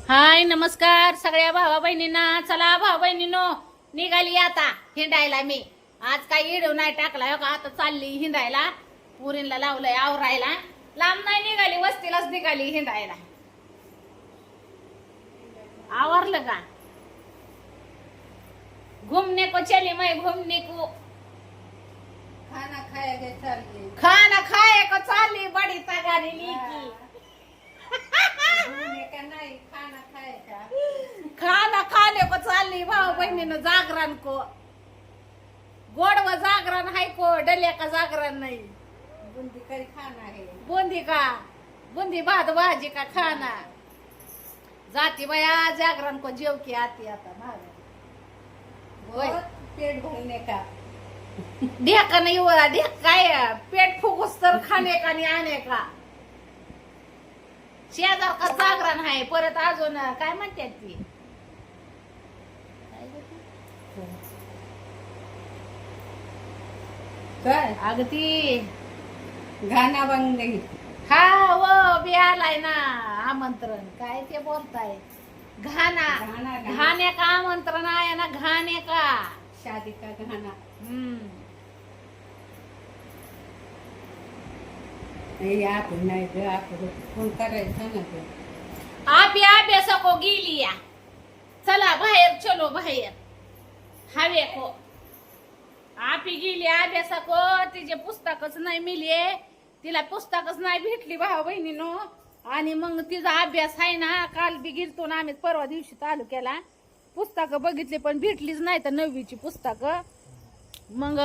हाय नमस्कार सगळ्या भावा बहिणींना. चला भाऊ बहिणींनो, निघाली आता हिंडायला. मी आज काही हिडव नाही टाकला हो का. आता चालली हिंडायला, पुरीला लावलंय आवरायला. लांब नाही निघाली, वस्तीलाच निघाली हिंडायला. आवरलं का? घूमने को चली मैं, घूमने को खाना खाया के चालली खाना खाए को चालली बड़ी तगारी की. घूमने का नाही, खाना खायचा. खाना खाने को चालली भाऊ बहिणीनं. जागरण को गोड व जागरण हाय को, डल्या का जागरण नाही. बुंदी करी खाना है. बुंदी का बुंदी भात भाजी का खाना. जाती बया जागरण को जेव की आती आता मागे. बहुत पेट भरने का. ढेका नाही वर ढेक काय पेट फुगस तर खाणे का आणि आणे का. शेजार का जागरण आहे. परत अजून काय म्हणतात ती काय अग ती घाना बंदी. हा व बी आलाय ना आमंत्रण. काय ते बोलताय घाना घाना, घाना. घाणे का आमंत्रण आहे ना. घाणे का. शादी का घाना. नाही आपण नाही ग, आपण फोन करायचं ना ते. आप अभ्यास को गेली या. चला बाहेर चलो बाहेर हवे को. आपी गेली अभ्यास को. तिचे पुस्तकच नाही मिले. तिला पुस्तकच नाही भेटली भाऊ बहिणीनो. आणि मग तिचा अभ्यास आहे ना. काल बी गेलतो ना आम्ही, परवा दिवशी चालू केला. पुस्तक बघितली पण भेटलीच नाही तर 9वीची पुस्तक. मग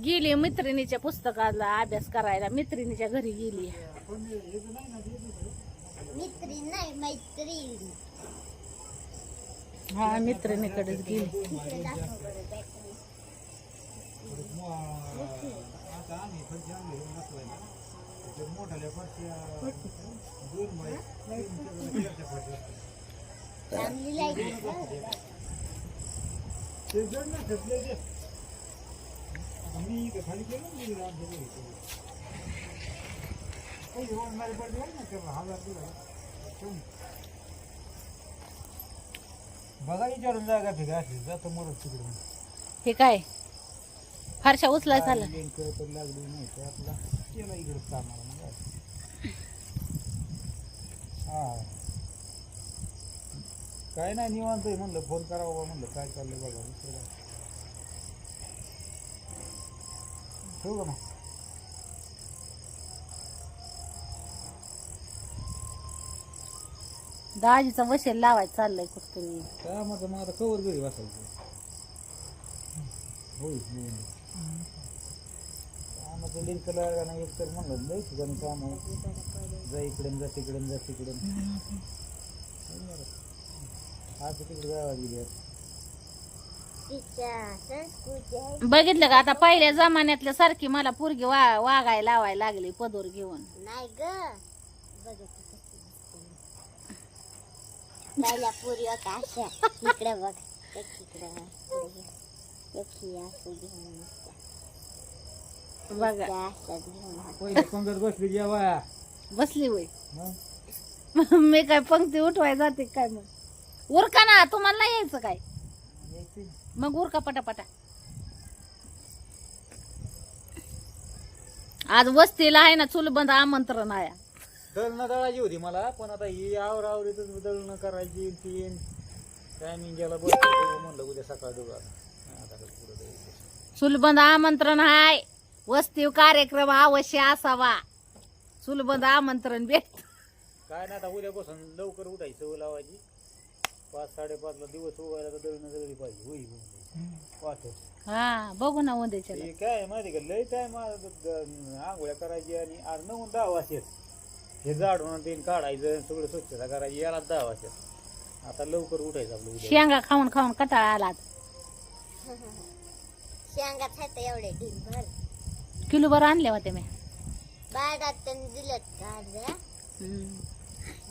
गेली मैत्रिणीच्या पुस्तकाला अभ्यास करायला. मैत्रिणीच्या घरी गेली. मैत्रीण नाही, मैत्रीण. हा मैत्रिणीकडेच गेली. चांगली लागली बघा विचारून जागा फिका अशी जातो मरत तिकडे. हे काय फारशा उचलाय झालं. तर लागली नाही तर आपला केला इकडे कामाला मग हा काय नाही निवांत आहे म्हणलं. फोन करावा म्हणलं काय चाललंय बघा. ठेवू का मग. दाजीचा वशेल लावायचं चाललंय कुठतरी. काय माझं मग आता कवर घरी बसायचं. होय कामाचं लिंक लागा नाही एक तर म्हणलं लई ठिकाणी काम जा इकडून जा तिकडून जा तिकडून. आज तिकडे गावात गेली. तिच्या संस्कृती आहे. बघितलं का आता पहिल्या जमान्यातल्या सारखी मला पोरगी वागायला लावायला लागली पदोर घेऊन. नाही ग, बघत होती. पहिल्या पुरी होत्या अशा. इकडे बघ, इकडे असं घेऊन बघा असं घेऊन. पहिले पंगत बसली जेव्हा बसली वय. मग मी काय पंक्ती उठवाय जाते काय. मग उरका ना, तुम्हाला नाही यायचं काय. मग उरका पटापटा. आज वस्तीला आहे ना चुलबंद आमंत्रण आहे. दळणं दळायची होती मला पण आता ही आवरावरीतच दळणं करायची. तीन टायमिंग गेला बरं म्हणलं उद्या सकाळ देऊ. आता पुढे चुलबंद आमंत्रण आहे. वस्ती कार्यक्रम अवश्य असावा. चुलबंद आमंत्रण भेट. काय नाही आता उद्यापासून लवकर उठायचं लावायची. 5-5:30ला दिवस उगायला तर दळणं जळली पाहिजे. होई पाहतो. हा बघू ना उद्याच्या. हे काय माहिती का लय टाइम आंघोळ्या करायची आणि 9-10 वाजतात. हे झाडून तीन काढायचं सगळं स्वच्छता करायची. याला 10 वाजतात. आता लवकर उठायचं आपलं उद्या. शेंगा खाऊन खाऊन कटाळा आला. शेंगा खायचं एवढे ढिगभर. किलोभर आणले होते मी. बाडात दिलं का?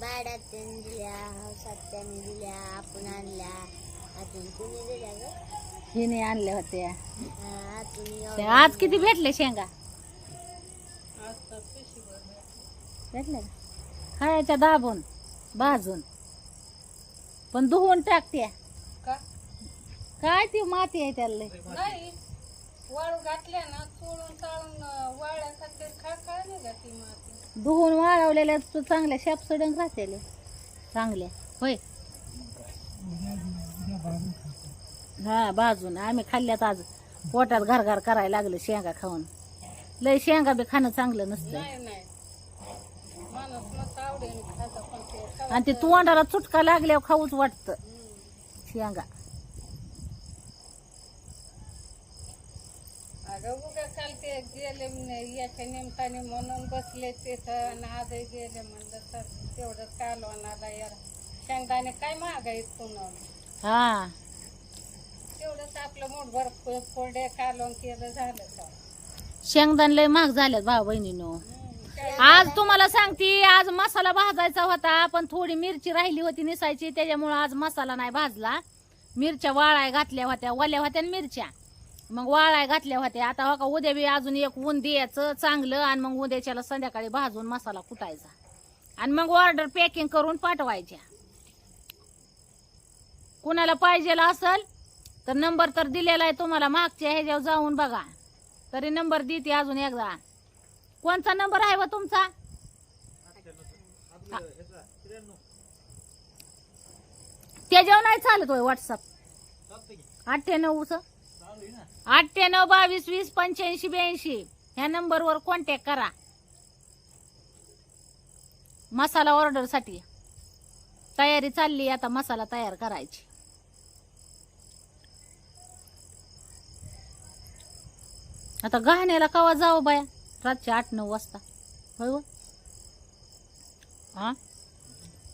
बाडात दिल्या, हौसात त्यांनी दिल्या, आपण आणल्या. अजून कुणी दिल्या ग? हिने आणल्या होत्या. अजून आज किती भेटले शेंगा? भेटले का? खायच्या दाबून भाजून. पण धुवून टाकते का काय ती माती आहे त्याला लय. नाही वाळू घातल्या ना चोळून चाळून वाळ्यासाठी खळखळ नाही जाती माती. धुवून वाळवलेल्या चांगल्या शापसडंग राहते चांगल्या होय. हा भाजून आम्ही खाल्ल्यात आज पोटात घरघर करायला लागलं शेंगा खाऊन. लय शेंगा बी खाणं चांगलं नसतं नाही नाही माणूस मस्त आवडेल खाता पण ते खावा. आणि ते तोंडाला चुटका लागल्यावर खाऊच वाटतं शेंगा. अगं उगा काल ते गेले याच्या निमताने म्हणून बसले तिथं आणि आजही गेले म्हणलं तर तेवढंच कालवणाला यार शेंगदाणे काय महागाईत पुन्हा हा तेवढंच आपलं मोठभर फोडे कालवण केलं झालं का. शेंगदाण लय महाग झाल्यात भाऊ बहिणीनो. आज तुम्हाला सांगते आज मसाला भाजायचा होता पण थोडी मिरची राहिली होती निसायची त्याच्यामुळे आज मसाला नाही भाजला. मिरच्या वाळाय घातल्या होत्या ओल्या होत्या मिरच्या मग वाळाय घातल्या होत्या. आता हो का उद्या बी अजून एक ऊन द्यायचं चांगलं आणि मग उद्याच्याला संध्याकाळी भाजून मसाला कुटायचा आणि मग ऑर्डर पॅकिंग करून पाठवायच्या. कुणाला पाहिजे असेल तर नंबर तर दिलेला आहे तुम्हाला मागच्या ह्याच्यावर जाऊन बघा. तरी नंबर देते अजून एकदा. कोणता नंबर आहे व तुमचा? त्याच्यावर नाही चालत होय व्हॉट्सअप. 98 98 22 20 85 82 ह्या नंबरवर कॉन्टॅक्ट करा मसाला ऑर्डर साठी. तयारी चालली आता मसाला तयार करायची. आता गहाण्याला कवा जाऊ बाया रातचे 8-9 वाजता होय व हा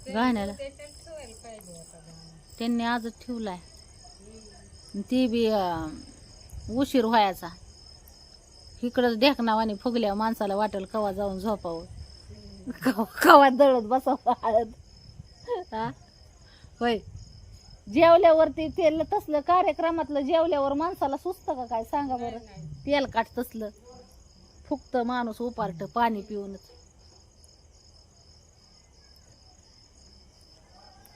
गहाण्याला त्यांनी आजच ठेवलाय. ती बी उशीर व्हायचा इकडंच ढेकणावानी फुगल्या माणसाला वाटेल कवा जाऊन झोपावं कवा दळत बसावं हळद. हा होय जेवल्यावरती तेल तसलं कार्यक्रमातलं जेवल्यावर माणसाला सुचतं का काय सांगा बरं. तेल काट तसलं फुकत माणूस उपारट पाणी पिऊनच.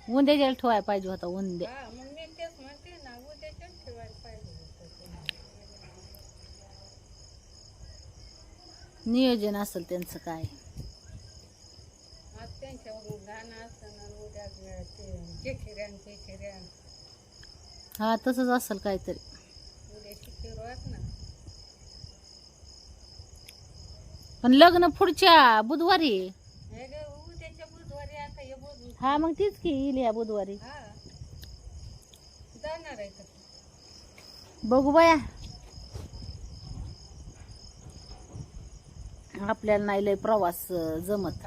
उंद्याच्या ठेवायला पाहिजे होता उंद्या. नियोजन असेल त्यांचं काय. हा तसंच असेल काहीतरी. पण लग्न पुढच्या बुधवारी. हा मग तीच की येईल या बुधवारी. बघू बाया आपल्याला नाही लय प्रवास जमत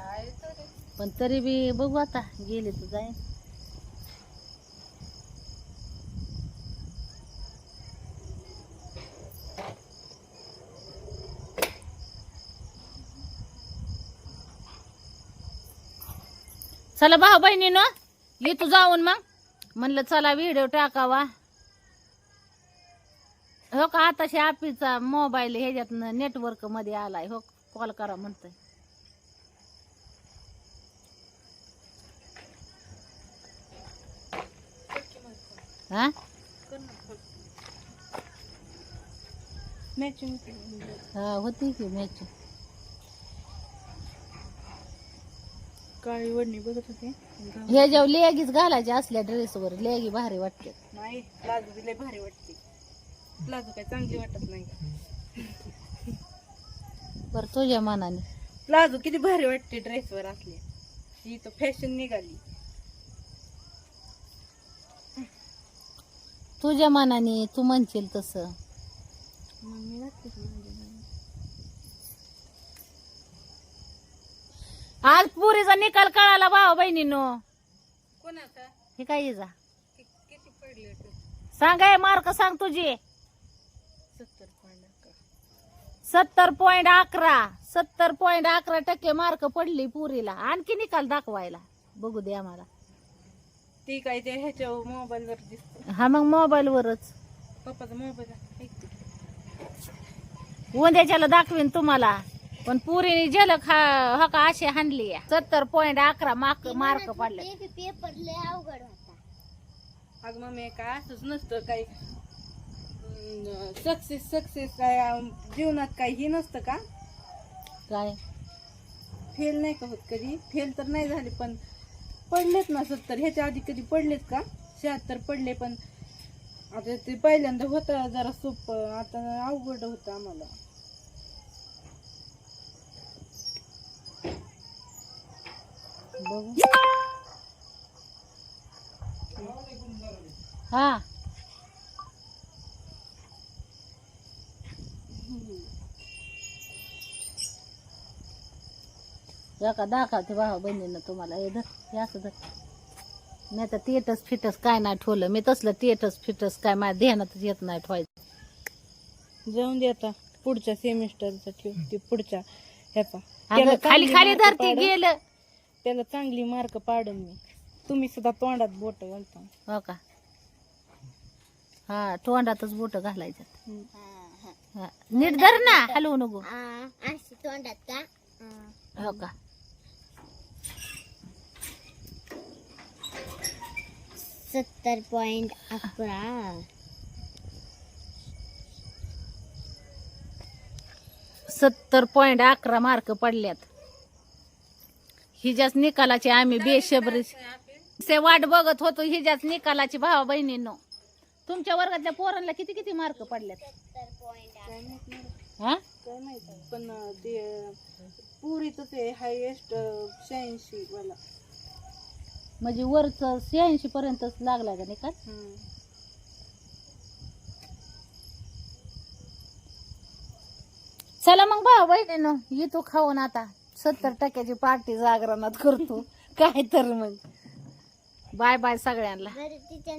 पण तरी बी बघू आता गेले तर जाईन. चला भाऊ बहिणीनो येतो जाऊन मग म्हणलं चला व्हिडिओ टाकावा. हो का आताशी आपीचा मोबाईल ह्याच्यात नेटवर्क मध्ये आलाय. हो कॉल करा म्हणतोय. हा हा होती की मॅच. काळी वडणी बघत होते. हे जेव्हा लेगीच घालायचे असल्या ड्रेसवर लेगी भारी वाटते. नाही प्लाझो बी लय भारी वाटते. प्लाझो काय चांगली वाटत नाही. पर तुझ्या मनाने प्लाझो किती भारी वाटते ड्रेसवर असले. ही तर फॅशन निघाली. तुझ्या मनाने तू म्हणशील तसं. मी नक्कीच आज पुरीचा निकाल कळाला भाऊ बहिणीनो. कोणाचा हे काय ये जा किती पडले सांगाय मार्क सांग तुझे. 70.11 70.11% मार्क पडली पुरीला. आणखी निकाल दाखवायला बघू दे आम्हाला. ती काय ते ह्याच्या मोबाईल वर दिसत. हा मग मोबाईल वरच पप्पाचा मोबाईल उद्याच्याला दाखवीन तुम्हाला. पण पुरीने झलक हा का अशी हाणली 70.11 मार्क पडले. पेपर लय अवघड होता. अगं मम्मी काय असंच नसतं काही सक्सेस काय जीवनात काही हे नसतं का? काय फेल नाही का होत कधी? फेल तर नाही झाले पण पडलेत ना 70. ह्याच्या आधी कधी पडलेत का? 76 पडले पण आता ते पहिल्यांदा होतं जरा सोपं, आता अवघड होतं आम्हाला. बघू. हा का दाखवते भाऊ बहिणीनं तुम्हाला. हे धर, हे असं धर. मी आता तेटच फिटस काय नाही ठेवलं. मी तसलं तेटच फिटस काय माझ्या ध्यानातच येत नाही ठेवायचं. जाऊन दे आता पुढच्या सेमिस्टरचा ठेव ते पुढच्या ह्याचा. अगं खाली खाली धरते गेलं. त्याला चांगली मार्क पाडन मी. तुम्ही सुद्धा तोंडात बोट घालता. हो का? हा तोंडातच बोट घालायचं. हा, नीट धर ना, हलवू नको. अशी तोंडात का? हो का? 70.11. 70.11 मार्क पडल्यात. हिच्याच निकालाची आम्ही बेशबरी से वाट बघत होतो. हिच्याच निकालाची भावा बहिणींनो. तुमच्या वर्गातल्या पोरांना किती किती मार्क पडल्यात? हा काय माहिती पण ते पुरीच ते हायएस्ट 86 वाला. म्हणजे वरच 86 पर्यंतच लागला का निकाल? चला मग भाऊ बहिणीनो, येतो खाऊन आता. 70% पार्टी जागरणात करतो काय तर. मग बाय बाय सगळ्यांना. बरं तिच्या